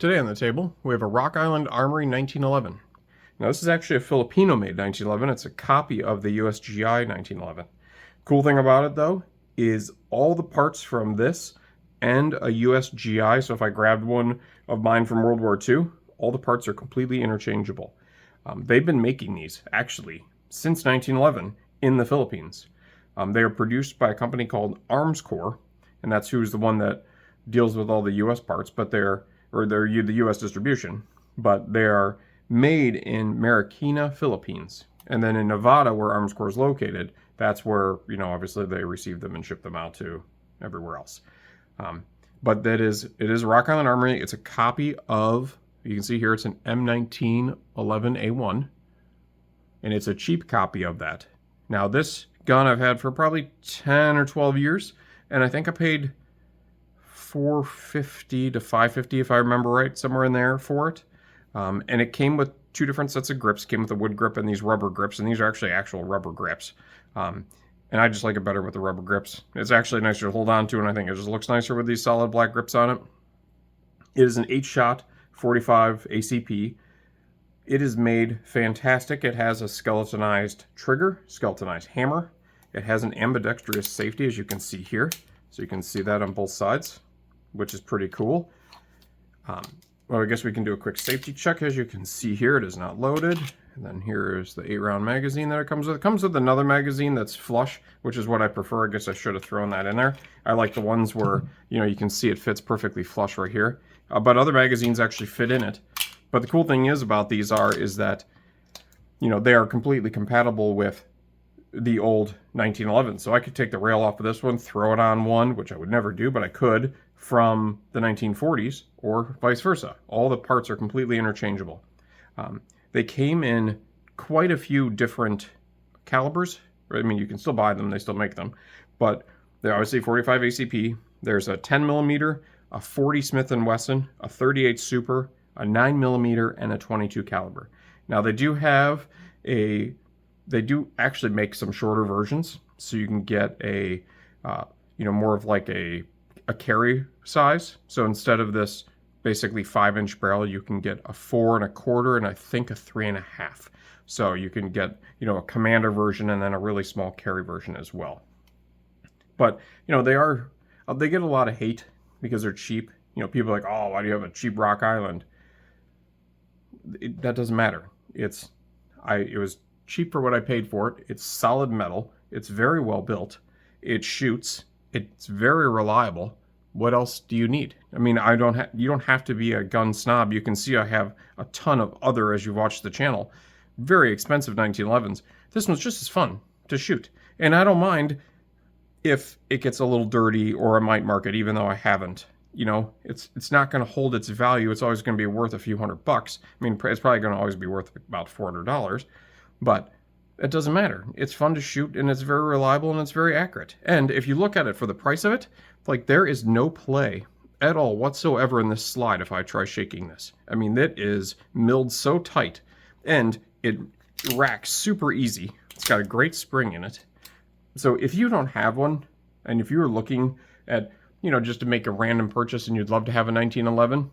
Today on the table, we have a Rock Island Armory 1911. Now this is actually a Filipino-made 1911. It's a copy of the USGI 1911. Cool thing about it though is all the parts from this and a USGI, so if I grabbed one of mine from World War II, all the parts are completely interchangeable. They've been making these actually since 1911 in the Philippines. They are produced by a company called Arms Corps, and that's who's the one that deals with all the US parts, but they're the US distribution, but they are made in Marikina, Philippines. And then in Nevada, where Arms Corps is located, that's where, obviously they receive them and ship them out to everywhere else. But it is a Rock Island Armory. It's a copy of, you can see here, it's an M1911-A1, and it's a cheap copy of that. Now this gun I've had for probably 10 or 12 years, and I think I paid $450 to $550 if I remember right, somewhere in there for it. And it came with two different sets of grips. It came with a wood grip and these rubber grips, and these are actually actual rubber grips. And I just like it better with the rubber grips. It's actually nicer to hold on to, and I think it just looks nicer with these solid black grips on it. It is an 8-shot 45 ACP. It is made fantastic. It has a skeletonized trigger, skeletonized hammer. It has an ambidextrous safety, as you can see here. So you can see that on both sides, which is pretty cool. Well, I guess we can do a quick safety check. As you can see here, it is not loaded. And then here is the 8-round magazine that it comes with. It comes with another magazine that's flush, which is what I prefer. I guess I should have thrown that in there. I like the ones where, you can see it fits perfectly flush right here. But other magazines actually fit in it. But the cool thing is about these is that, they are completely compatible with the old 1911. So I could take the rail off of this one, throw it on one, which I would never do, but I could, from the 1940s, or vice versa. All the parts are completely interchangeable. They came in quite a few different calibers. I mean, you can still buy them, they still make them, but they're obviously 45 ACP. There's a 10 millimeter, a 40 Smith & Wesson, a 38 Super, a 9 millimeter, and a 22 caliber. Now they do actually make some shorter versions, so you can get a, more of like a carry size. So instead of this basically 5-inch barrel, you can get a 4 1/4 and I think a 3 1/2. So you can get, a commander version and then a really small carry version as well. But, they get a lot of hate because they're cheap. People are like, oh, why do you have a cheap Rock Island? That doesn't matter. It was cheap for what I paid for it. It's solid metal. It's very well built. It shoots. It's very reliable. What else do you need? I mean, you don't have to be a gun snob. You can see I have a ton of other, as you watch the channel, very expensive 1911s. This one's just as fun to shoot. And I don't mind if it gets a little dirty, or I might mark it, even though I haven't. It's not going to hold its value. It's always going to be worth a few $100. I mean, it's probably going to always be worth about $400. But it doesn't matter. It's fun to shoot, and it's very reliable, and it's very accurate. And if you look at it for the price of it, like, there is no play at all whatsoever in this slide if I try shaking this. I mean, it is milled so tight, and it racks super easy. It's got a great spring in it. So if you don't have one, and if you're looking at, just to make a random purchase and you'd love to have a 1911,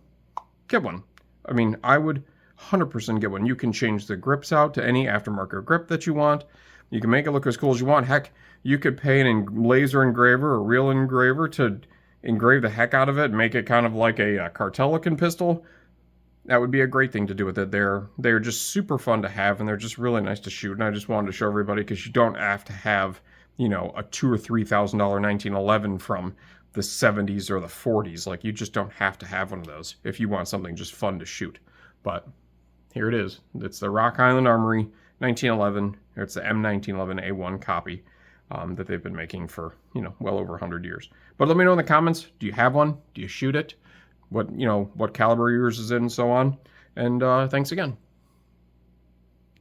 get one. I mean, I would 100% get one. You can change the grips out to any aftermarket grip that you want. You can make it look as cool as you want. Heck, you could pay an laser engraver or real engraver to engrave the heck out of it and make it kind of like a cartel-looking pistol. That would be a great thing to do with it. They're just super fun to have, and they're just really nice to shoot. And I just wanted to show everybody, because you don't have to have, a $2,000 or $3,000 1911 from the 70s or the 40s. Like, you just don't have to have one of those if you want something just fun to shoot. But here it is. It's the Rock Island Armory 1911. It's the M1911-A1 copy that they've been making for, well over 100 years. But let me know in the comments, do you have one? Do you shoot it? What caliber yours is in, and so on. And thanks again.